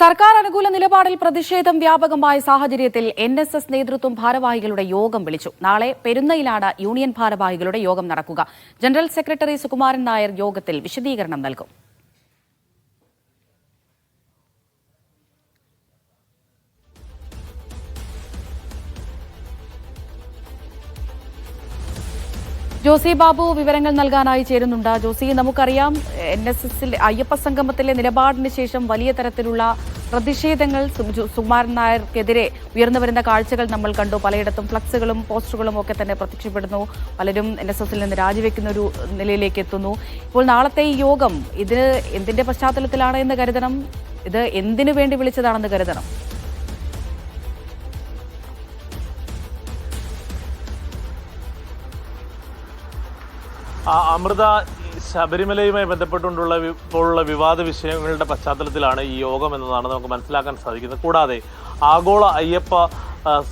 സർക്കാർ അനുകൂല നിലപാടിൽ പ്രതിഷേധം വ്യാപകമായ സാഹചര്യത്തിൽ NSS നേതൃത്വം ഭാരവാഹികളുടെ യോഗം വിളിച്ചു. നാളെ പെരുന്നയിലാണ് യൂണിയൻ ഭാരവാഹികളുടെ യോഗം നടക്കുക. ജനറൽ സെക്രട്ടറി സുകുമാരൻ നായർ യോഗത്തിൽ വിശദീകരണം നൽകും. ജോസി ബാബു വിവരങ്ങൾ നൽകാനായി ചേരുന്നുണ്ട്. ജോസി, നമുക്കറിയാം NSS അയ്യപ്പ സംഗമത്തിലെ നിലപാടിന് ശേഷം വലിയ തരത്തിലുള്ള പ്രതിഷേധങ്ങൾ സുകുമാരൻ നായർക്കെതിരെ ഉയർന്നു വരുന്ന കാഴ്ചകൾ നമ്മൾ കണ്ടു. പലയിടത്തും ഫ്ലക്സുകളും പോസ്റ്ററുകളും ഒക്കെ തന്നെ പ്രത്യക്ഷപ്പെടുന്നു. പലരും NSSൽ നിന്ന് രാജിവെക്കുന്ന ഒരു നിലയിലേക്ക് എത്തുന്നു. ഇപ്പോൾ നാളത്തെ ഈ യോഗം ഇത് എന്തിന്റെ പശ്ചാത്തലത്തിലാണ് എന്ന് കരുതണം? ഇത് എന്തിനു വേണ്ടി വിളിച്ചതാണെന്ന് കരുതണം? അമൃത, ശബരിമലയുമായി ബന്ധപ്പെട്ടുകൊണ്ടുള്ള ഇപ്പോഴുള്ള വിവാദ വിഷയങ്ങളുടെ പശ്ചാത്തലത്തിലാണ് ഈ യോഗം എന്നതാണ് നമുക്ക് മനസ്സിലാക്കാൻ സാധിക്കുന്നത്. കൂടാതെ ആഗോള അയ്യപ്പ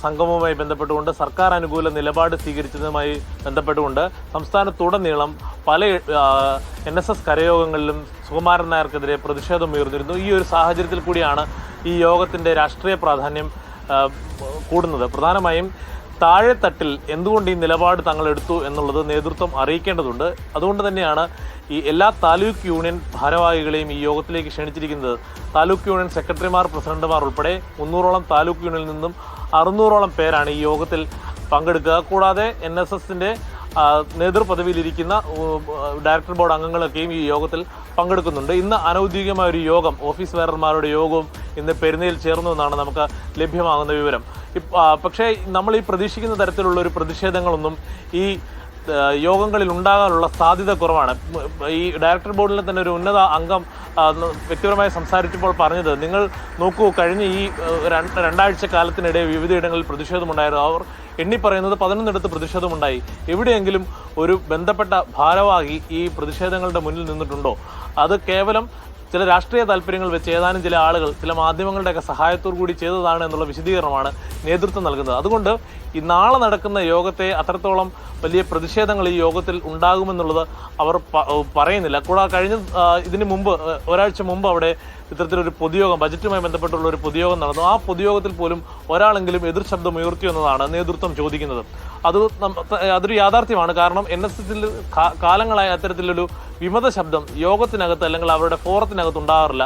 സംഗമവുമായി ബന്ധപ്പെട്ടുകൊണ്ട് സർക്കാർ അനുകൂല നിലപാട് സ്വീകരിച്ചതുമായി ബന്ധപ്പെട്ടുകൊണ്ട് സംസ്ഥാനത്തുടനീളം പല NSS കരയോഗങ്ങളിലും സുകുമാരൻ നായർക്കെതിരെ പ്രതിഷേധം ഉയർന്നിരുന്നു. ഈ ഒരു സാഹചര്യത്തിൽ കൂടിയാണ് ഈ യോഗത്തിൻ്റെ രാഷ്ട്രീയ പ്രാധാന്യം കൂടുന്നത്. പ്രധാനമായും താഴെത്തട്ടിൽ എന്തുകൊണ്ട് ഈ നിലപാട് തങ്ങൾ എടുത്തു എന്നുള്ളത് നേതൃത്വം അറിയിക്കേണ്ടതുണ്ട്. അതുകൊണ്ട് തന്നെയാണ് ഈ എല്ലാ താലൂക്ക് യൂണിയൻ ഭാരവാഹികളെയും ഈ യോഗത്തിലേക്ക് ക്ഷണിച്ചിരിക്കുന്നത്. താലൂക്ക് യൂണിയൻ സെക്രട്ടറിമാർ, പ്രസിഡന്റുമാർ ഉൾപ്പെടെ 300ഓളം താലൂക്ക് യൂണിയനിൽ നിന്നും 600ഓളം പേരാണ് ഈ യോഗത്തിൽ പങ്കെടുക്കുക. കൂടാതെ NSSന്റെ നേതൃപദവിയിലിരിക്കുന്ന ഡയറക്ടർ ബോർഡ് അംഗങ്ങളൊക്കെയും ഈ യോഗത്തിൽ പങ്കെടുക്കുന്നുണ്ട്. ഇന്ന് അനൗദ്യോഗികമായ ഒരു യോഗം, ഓഫീസ് ബെയർമാരുടെ യോഗവും ഇന്ന് പെരുന്നയിൽ ചേർന്നു എന്നാണ് നമുക്ക് ലഭ്യമാകുന്ന വിവരം. പക്ഷേ നമ്മൾ ഈ പ്രതീക്ഷിക്കുന്ന തരത്തിലുള്ള ഒരു പ്രതിഷേധങ്ങളൊന്നും ഈ യോഗങ്ങളിൽ ഉണ്ടാകാനുള്ള സാധ്യത കുറവാണ്. ഈ ഡയറക്ടർ ബോർഡിലെ തന്നെ ഒരു ഉന്നത അംഗം വ്യക്തിപരമായി സംസാരിച്ചപ്പോൾ പറഞ്ഞത്, നിങ്ങൾ നോക്കൂ, കഴിഞ്ഞ ഈ രണ്ടാഴ്ച കാലത്തിനിടെ വിവിധയിടങ്ങളിൽ പ്രതിഷേധമുണ്ടായിരുന്നു. അവർ എണ്ണിപ്പറയുന്നത് 11 പ്രതിഷേധമുണ്ടായി. എവിടെയെങ്കിലും ഒരു ബന്ധപ്പെട്ട ഭാരവാഹി ഈ പ്രതിഷേധങ്ങളുടെ മുന്നിൽ നിന്നിട്ടുണ്ടോ? അത് കേവലം ചില രാഷ്ട്രീയ താല്പര്യങ്ങൾ വെച്ച് ഏതാനും ചില ആളുകൾ ചില മാധ്യമങ്ങളുടെയൊക്കെ സഹായത്തോടു കൂടി ചെയ്തതാണ് എന്നുള്ള വിശദീകരണമാണ് നേതൃത്വം നൽകുന്നത്. അതുകൊണ്ട് ഈ നാളെ നടക്കുന്ന യോഗത്തെ അത്രത്തോളം വലിയ പ്രതിഷേധങ്ങൾ ഈ യോഗത്തിൽ ഉണ്ടാകുമെന്നുള്ളത് അവർ പറയുന്നില്ല. കൂടാതെ ഇതിന് മുമ്പ് ഒരാഴ്ച മുമ്പ് അവിടെ ഇത്തരത്തിലൊരു പൊതുയോഗം, ബജറ്റുമായി ബന്ധപ്പെട്ടുള്ള ഒരു പൊതുയോഗം നടന്നു. ആ പൊതുയോഗത്തിൽ പോലും ഒരാളെങ്കിലും എതിർ ശബ്ദം ഉയർത്തിയോ എന്നതാണ് നേതൃത്വം ചോദിക്കുന്നത്. അതൊരു യാഥാർത്ഥ്യമാണ്. കാരണം NSSൽ കാലങ്ങളായി അത്തരത്തിലൊരു വിമത ശബ്ദം യോഗത്തിനകത്ത് അല്ലെങ്കിൽ അവരുടെ ഫോറത്തിനകത്ത് ഉണ്ടാകാറില്ല.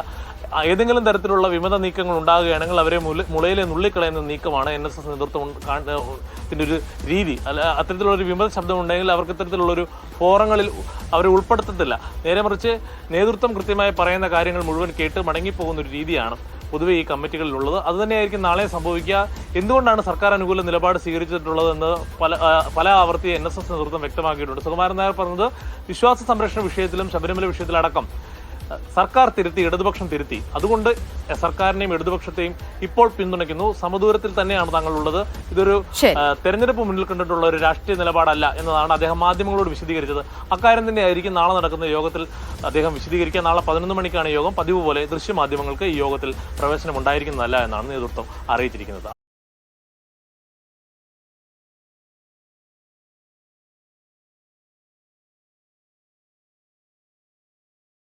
ഏതെങ്കിലും തരത്തിലുള്ള വിമത നീക്കങ്ങൾ ഉണ്ടാകുകയാണെങ്കിൽ അവരെ മുളയിലെ നുള്ളിക്കളയുന്ന നീക്കമാണ് NSS നേതൃത്വത്തിൻ്റെ ഒരു രീതി. അത്തരത്തിലുള്ളൊരു വിമത ശബ്ദം ഉണ്ടെങ്കിൽ അവർക്ക് ഇത്തരത്തിലുള്ളൊരു ഫോറങ്ങളിൽ അവരെ ഉൾപ്പെടുത്തത്തില്ല. നേരെ മറിച്ച് നേതൃത്വം കൃത്യമായി പറയുന്ന കാര്യങ്ങൾ മുഴുവൻ കേട്ട് മടങ്ങിപ്പോകുന്ന ഒരു രീതിയാണ് പൊതുവെ ഈ കമ്മിറ്റികളിലുള്ളത്. അതുതന്നെയായിരിക്കും നാളെ സംഭവിക്കുക. എന്തുകൊണ്ടാണ് സർക്കാർ അനുകൂല നിലപാട് സ്വീകരിച്ചിട്ടുള്ളതെന്ന് പല ആവർത്തി NSS നേതൃത്വം വ്യക്തമാക്കിയിട്ടുണ്ട്. സുകുമാരൻ നായർ പറഞ്ഞത്, വിശ്വാസ സംരക്ഷണ വിഷയത്തിലും ശബരിമല വിഷയത്തിലടക്കം സർക്കാർ തിരുത്തി, ഇടതുപക്ഷം തിരുത്തി. അതുകൊണ്ട് സർക്കാരിനെയും ഇടതുപക്ഷത്തെയും ഇപ്പോൾ പിന്തുണയ്ക്കുന്നു. സമദൂരത്തിൽ തന്നെയാണ് തങ്ങളുള്ളത്. ഇതൊരു തെരഞ്ഞെടുപ്പ് മുന്നിൽ കണ്ടിട്ടുള്ള ഒരു രാഷ്ട്രീയ നിലപാടല്ല എന്നതാണ് അദ്ദേഹം മാധ്യമങ്ങളോട് വിശദീകരിച്ചത്. അക്കാര്യം തന്നെയായിരിക്കും നാളെ നടക്കുന്ന യോഗത്തിൽ അദ്ദേഹം വിശദീകരിക്കുക. നാളെ 11 മണിക്കാണ് യോഗം. പതിവ് പോലെ ദൃശ്യമാധ്യമങ്ങൾക്ക് ഈ യോഗത്തിൽ പ്രവേശനം ഉണ്ടായിരിക്കുന്നതല്ല എന്നാണ് നേതൃത്വം അറിയിച്ചിരിക്കുന്നത്.